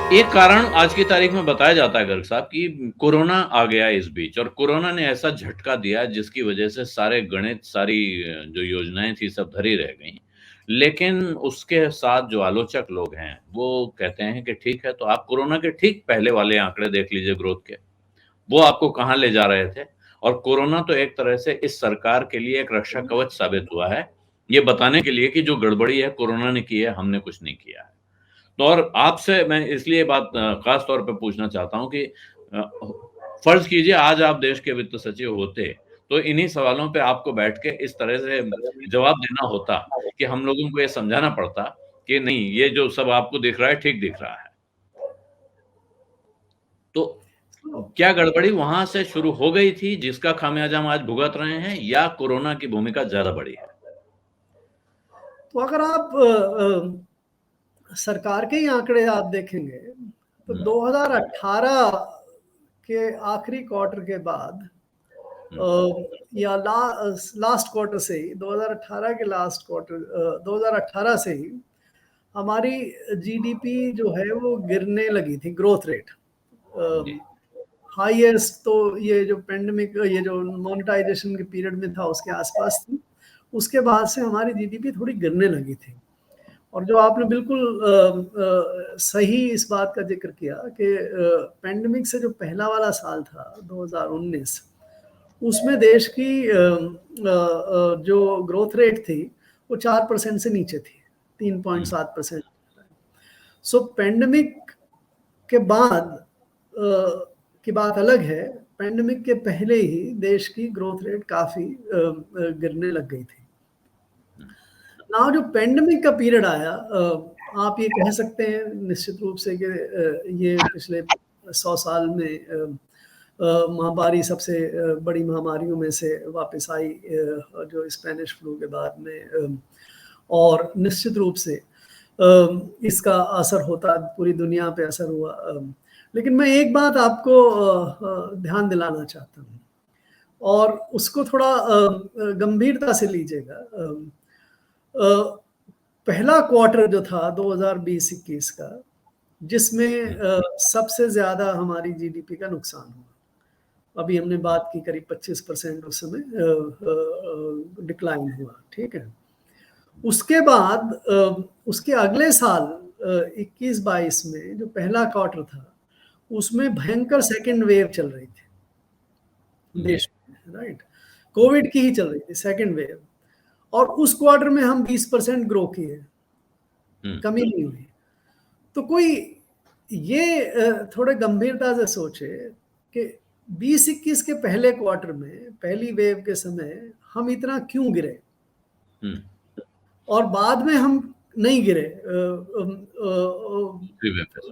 एक कारण आज की तारीख में बताया जाता है गर्ग साहब कि कोरोना आ गया इस बीच, और कोरोना ने ऐसा झटका दिया जिसकी वजह से सारे गणित, सारी जो योजनाएं थी सब धरी रह गई। लेकिन उसके साथ जो आलोचक लोग हैं वो कहते हैं कि ठीक है, तो आप कोरोना के ठीक पहले वाले आंकड़े देख लीजिए ग्रोथ के, वो आपको कहाँ ले जा रहे थे। और कोरोना तो एक तरह से इस सरकार के लिए एक रक्षा कवच साबित हुआ है, ये बताने के लिए कि जो गड़बड़ी है कोरोना ने की है, हमने कुछ नहीं किया है। तो और आपसे मैं इसलिए बात खास तौर पे पूछना चाहता हूँ कि फर्ज कीजिए आज आप देश के वित्त सचिव होते, तो इन्हीं सवालों पे आपको बैठ के इस तरह से जवाब देना होता कि हम लोगों को ये समझाना पड़ता कि नहीं, ये जो सब आपको दिख रहा है ठीक दिख रहा है। तो क्या गड़बड़ी वहां से शुरू हो गई थी जिसका खामियाजा हम आज भुगत रहे हैं, या कोरोना की भूमिका ज्यादा बड़ी है? तो अगर आप सरकार के ही आंकड़े आप देखेंगे तो 2018 के आखिरी क्वार्टर के बाद या लास्ट क्वार्टर से ही 2018 के लास्ट क्वार्टर 2018 से ही हमारी जीडीपी जो है वो गिरने लगी थी, ग्रोथ रेट हाईएस्ट तो ये जो पेंडेमिक, ये जो मोनेटाइजेशन के पीरियड में था उसके आसपास थी। उसके बाद से हमारी जीडीपी थोड़ी गिरने लगी थी। और जो आपने बिल्कुल सही इस बात का जिक्र किया कि पेंडेमिक से जो पहला वाला साल था 2019, उसमें देश की जो ग्रोथ रेट थी वो 4% से नीचे थी, 3.7%। सो पेंडेमिक के बाद की बात अलग है, पेंडेमिक के पहले ही देश की ग्रोथ रेट काफी गिरने लग गई थी। ना जो पेंडेमिक का पीरियड आया, आप ये कह सकते हैं निश्चित रूप से कि ये पिछले 100 साल में महामारी सबसे बड़ी महामारियों में से वापस आई, जो स्पेनिश फ्लू के बाद में, और निश्चित रूप से इसका असर होता पूरी दुनिया पे असर हुआ। लेकिन मैं एक बात आपको ध्यान दिलाना चाहता हूँ और उसको थोड़ा गंभीरता से लीजिएगा। पहला क्वार्टर जो था 2020-21 का, जिसमें सबसे ज्यादा हमारी जीडीपी का नुकसान हुआ। अभी हमने बात की करीब 25% उस समय डिक्लाइन हुआ, ठीक है। उसके बाद उसके अगले साल 21-22 में जो पहला क्वार्टर था उसमें भयंकर सेकेंड वेव चल रही थी देश में, राइट। कोविड की ही चल रही थी सेकेंड वेव, और उस क्वार्टर में हम 20% ग्रो किए, कमी नहीं हुई। तो कोई ये थोड़े गंभीरता से सोचे कि 20-21 के पहले क्वार्टर में पहली वेव के समय हम इतना क्यों गिरे, और बाद में हम नहीं गिरे।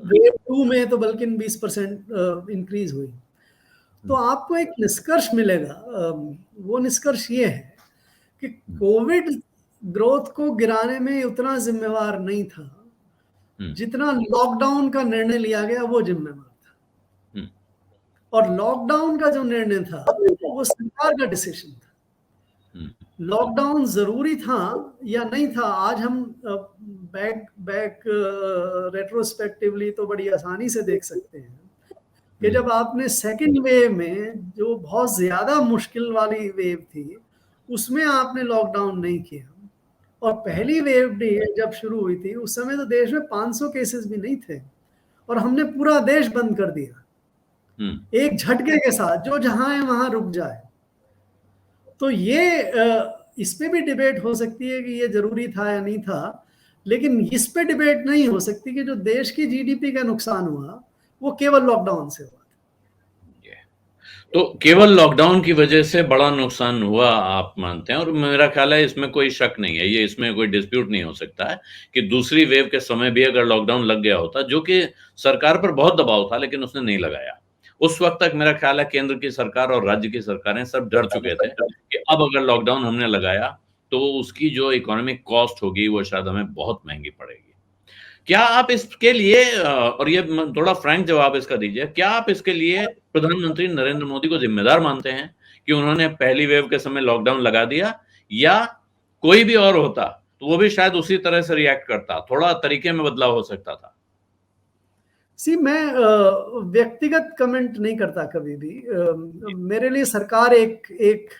वेव 2 में तो बल्कि 20% इंक्रीज हुई। तो आपको एक निष्कर्ष मिलेगा, वो निष्कर्ष ये है कि कोविड ग्रोथ को गिराने में उतना जिम्मेवार नहीं था जितना लॉकडाउन का निर्णय लिया गया वो जिम्मेवार था। और लॉकडाउन का जो निर्णय था वो सरकार का डिसीजन था। लॉकडाउन जरूरी था या नहीं था, आज हम बैक रेट्रोस्पेक्टिवली तो बड़ी आसानी से देख सकते हैं कि जब आपने सेकेंड वेव में जो बहुत ज्यादा मुश्किल वाली वेव थी उसमें आपने लॉकडाउन नहीं किया, और पहली वेव जब शुरू हुई थी उस समय तो देश में 500 केसेस भी नहीं थे और हमने पूरा देश बंद कर दिया एक झटके के साथ, जो जहां है वहां रुक जाए। तो ये इस पे भी डिबेट हो सकती है कि ये जरूरी था या नहीं था, लेकिन इस पे डिबेट नहीं हो सकती कि जो देश की जीडीपी का नुकसान हुआ वो केवल लॉकडाउन से हुआ। तो केवल लॉकडाउन की वजह से बड़ा नुकसान हुआ आप मानते हैं, और मेरा ख्याल है इसमें कोई शक नहीं है, ये इसमें कोई डिस्प्यूट नहीं हो सकता है कि दूसरी वेव के समय भी अगर लॉकडाउन लग गया होता, जो कि सरकार पर बहुत दबाव था लेकिन उसने नहीं लगाया, उस वक्त तक मेरा ख्याल है केंद्र की सरकार और राज्य की सरकारें सब डर चुके थे कि अब अगर लॉकडाउन हमने लगाया तो उसकी जो इकोनॉमिक कॉस्ट होगी वो शायद हमें बहुत महंगी पड़ेगी। क्या आप इसके लिए और ये थोड़ा फ्रैंक जवाब इसका दीजिए, क्या आप इसके लिए प्रधानमंत्री नरेंद्र मोदी को जिम्मेदार मानते हैं कि उन्होंने पहली वेव के समय लॉकडाउन लगा दिया, या कोई भी और होता तो वो भी शायद उसी तरह से रिएक्ट करता, थोड़ा तरीके में बदलाव हो सकता था? मैं व्यक्तिगत कमेंट नहीं करता कभी भी। मेरे लिए सरकार एक एक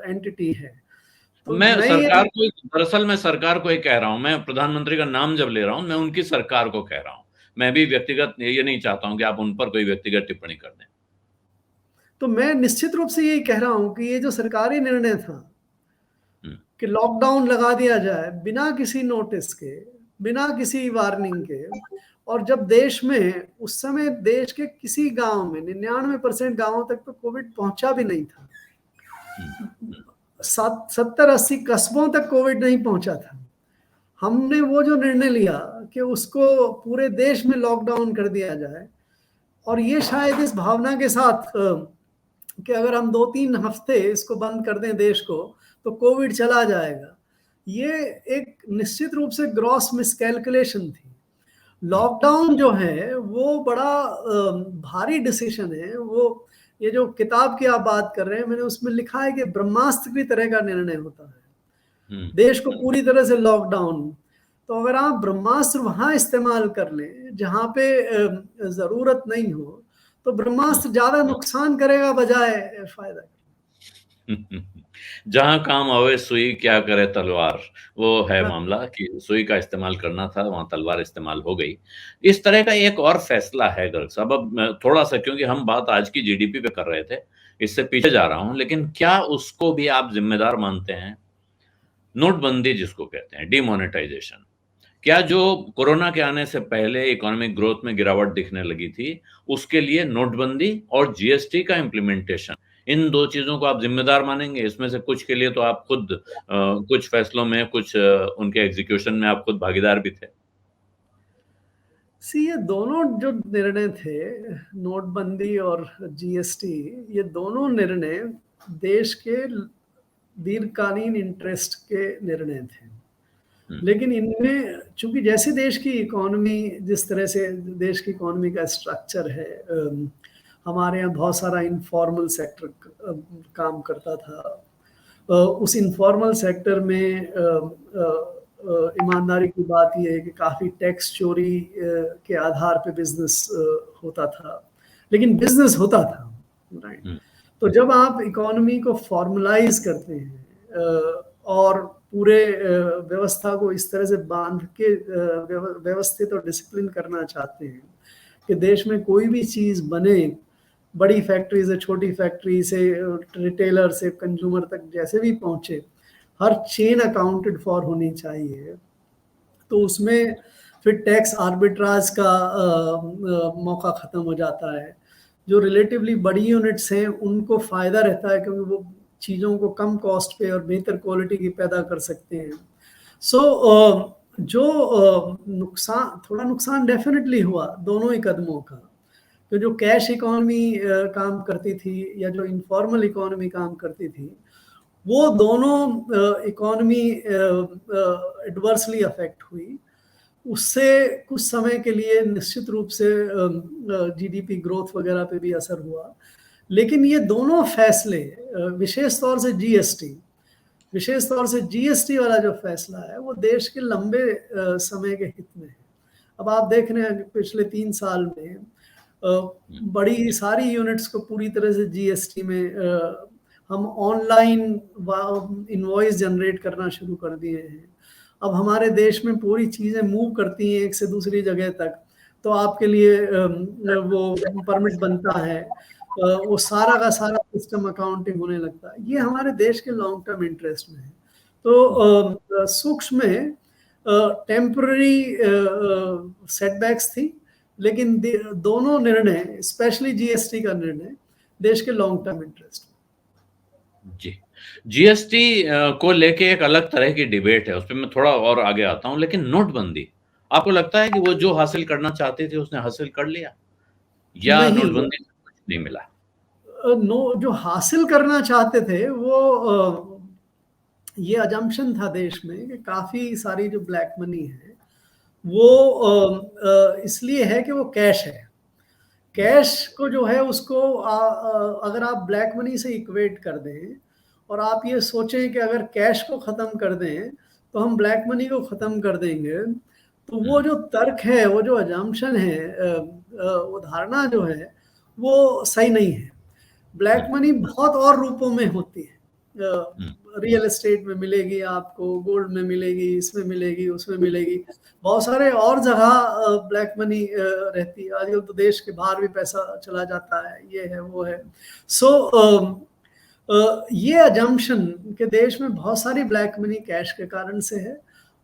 एंटिटी है। तो मैं मैं ये सरकार को दरअसल मैं सरकार को ही कह रहा हूँ, मैं प्रधानमंत्री का नाम जब ले रहा हूँ, मैं उनकी सरकार को कह रहा हूँ। मैं भी व्यक्तिगत ये नहीं चाहता हूँ कि आप उन पर कोई व्यक्तिगत टिप्पणी कर दें। तो मैं निश्चित रूप से यही कह रहा हूँ कि ये जो सरकारी निर्णय था हुँ, कि लॉकडाउन लगा दिया जाए बिना किसी नोटिस के, बिना किसी वार्निंग के, और जब देश में उस समय देश के किसी गांव में 99% गांवों तक तो कोविड पहुंचा भी नहीं था। हुँ, हुँ, 70-80 कस्बों तक कोविड नहीं पहुंचा था। हमने वो जो निर्णय लिया कि उसको पूरे देश में लॉकडाउन कर दिया जाए, और ये शायद इस भावना के साथ कि अगर हम 2-3 हफ्ते इसको बंद कर दें देश को तो कोविड चला जाएगा, ये एक निश्चित रूप से ग्रॉस मिसकैलकुलेशन थी। हुँ, लॉकडाउन जो है वो बड़ा भारी डिसीजन है। वो ये जो किताब की आप बात कर रहे हैं, मैंने उसमें लिखा है कि ब्रह्मास्त्र की तरह का निर्णय होता है हुँ, देश को पूरी तरह से लॉकडाउन। तो अगर आप ब्रह्मास्त्र वहां इस्तेमाल कर लें जहां पे जरूरत नहीं हो, तो हुँ। ब्रह्मास्त्र ज्यादा नुकसान करेगा बजाय फायदा। जहाँ काम आवे सुई क्या करे तलवार, वो है हाँ। मामला कि सुई का इस्तेमाल करना था, वहाँ तलवार इस्तेमाल हो गई। इस तरह का एक और फैसला है गर्ग साहब, अब मैं थोड़ा-सा क्योंकि हम बात आज की जीडीपी पे कर रहे थे, इससे पीछे जा रहा हूँ, लेकिन क्या उसको भी आप ज़िम्मेदार मानते हैं? नोटबंदी जिसको कहते हैं, डिमोनेटाइज़ेशन। क्या जो कोरोना के आने से पहले इकोनॉमिक ग्रोथ में गिरावट दिखने लगी थी, उसके लिए नोटबंदी और जीएसटी का इम्प्लीमेंटेशन, इन 2 चीज़ों को आप ज़िम्मेदार मानेंगे? इसमें से कुछ के लिए तो आप खुद कुछ फैसलों में, कुछ उनके एग्ज़ीक्यूशन में आप खुद भागीदार भी थे। ये दोनों जो निर्णय थे, नोटबंदी और जीएसटी, ये दोनों निर्णय देश के दीर्घकालीन इंटरेस्ट के निर्णय थे। हुँ, लेकिन इनमें चूंकि जैसे देश की इकोनॉमी, जिस तरह से देश की इकोनॉमी का स्ट्रक्चर है, हमारे यहाँ बहुत सारा इनफॉर्मल सेक्टर काम करता था। उस इनफॉर्मल सेक्टर में ईमानदारी की बात यह है कि काफ़ी टैक्स चोरी के आधार पे बिजनेस होता था, लेकिन बिजनेस होता था, राइट। हुँ, तो जब आप इकोनॉमी को फॉर्मलाइज करते हैं और पूरे व्यवस्था को इस तरह से बांध के व्यवस्थित और डिसिप्लिन करना चाहते हैं कि देश में कोई भी चीज़ बने, बड़ी फैक्ट्री से छोटी फैक्ट्री से रिटेलर से कंज्यूमर तक जैसे भी पहुंचे, हर चेन अकाउंटेड फॉर होनी चाहिए। तो उसमें फिर टैक्स आर्बिट्राज का मौका ख़त्म हो जाता है। जो रिलेटिवली बड़ी यूनिट्स हैं उनको फ़ायदा रहता है क्योंकि वो चीज़ों को कम कॉस्ट पे और बेहतर क्वालिटी की पैदा कर सकते हैं। सो जो नुकसान, थोड़ा नुकसान डेफिनेटली हुआ दोनों ही कदमों का। तो जो कैश इकोनॉमी काम करती थी या जो इनफॉर्मल इकोनॉमी काम करती थी, वो दोनों इकोनॉमी एडवर्सली अफेक्ट हुई। उससे कुछ समय के लिए निश्चित रूप से जीडीपी ग्रोथ वगैरह पे भी असर हुआ। लेकिन ये दोनों फैसले, विशेष तौर से जीएसटी वाला जो फैसला है, वो देश के लंबे समय के हित में है। अब आप देख रहे हैं कि पिछले 3 साल में हुँ, बड़ी सारी यूनिट्स को पूरी तरह से जीएसटी में हम ऑनलाइन इनवॉइस जनरेट करना शुरू कर दिए हैं। अब हमारे देश में पूरी चीज़ें मूव करती हैं एक से दूसरी जगह तक, तो आपके लिए वो परमिट बनता है, वो सारा का सारा सिस्टम अकाउंटिंग होने लगता है। ये हमारे देश के लॉन्ग टर्म इंटरेस्ट में है। हुँ। तो सूक्ष्म में टेम्पररी सेटबैक्स थी, लेकिन दोनों निर्णय, स्पेशली जीएसटी का निर्णय, देश के लॉन्ग टर्म इंटरेस्ट में। जी। जीएसटी को लेके एक अलग तरह की डिबेट है, उसपे मैं थोड़ा और आगे आता हूँ, लेकिन नोटबंदी, आपको लगता है कि वो जो हासिल करना चाहते थे, उसने हासिल कर लिया? या नहीं हुआ। नोटबंदी से कुछ नहीं मिला? नो, जो हासिल करना चाहते थे वो ये अजम्पशन था देश में कि काफ़ी सारी जो ब्लैक मनी है वो इसलिए है कि वो कैश है। हुँ, कैश को जो है उसको अगर आप ब्लैक मनी से इक्वेट कर दें और आप ये सोचें कि अगर कैश को ख़त्म कर दें तो हम ब्लैक मनी को ख़त्म कर देंगे, तो वो जो तर्क है, वो जो अजम्पशन है, वो धारणा जो है, वो सही नहीं है। ब्लैक मनी बहुत और रूपों में होती है। रियल एस्टेट में मिलेगी आपको, गोल्ड में मिलेगी, इसमें मिलेगी, उसमें मिलेगी। बहुत सारे और जगह ब्लैक मनी रहती है। आजकल तो देश के बाहर भी पैसा चला जाता है, ये है, वो है। सो ये अजम्पशन कि देश में बहुत सारी ब्लैक मनी कैश के कारण से है,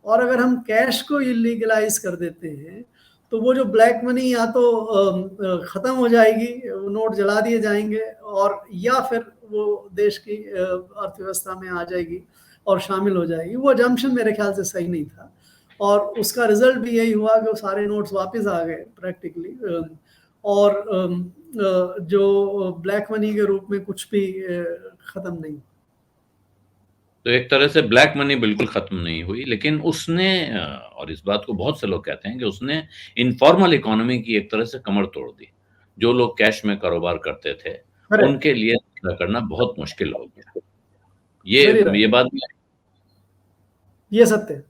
और अगर हम कैश को इलीगलाइज कर देते हैं तो वो जो ब्लैक मनी या तो खत्म हो जाएगी, नोट जला दिए जाएंगे, और या फिर वो देश की अर्थव्यवस्था में आ जाएगी और शामिल हो जाएगी। वो अजम्पशन मेरे ख्याल से सही नहीं था, और उसका रिजल्ट भी यही हुआ कि वो सारे नोट्स वापस आ गए प्रैक्टिकली, और जो ब्लैक मनी के रूप में कुछ भी खत्म नहीं। तो एक तरह से ब्लैक मनी बिल्कुल खत्म नहीं हुई, लेकिन उसने और इस बात को बहुत से लोग कहते हैं कि उसने इनफॉर्मल इकोनॉमी की एक तरह से कमर तोड़ दी। जो लोग कैश में कारोबार करते थे, करेक्ट, उनके लिए करना बहुत मुश्किल हो गया। वेरी ये राइट, बात ये सत्य है।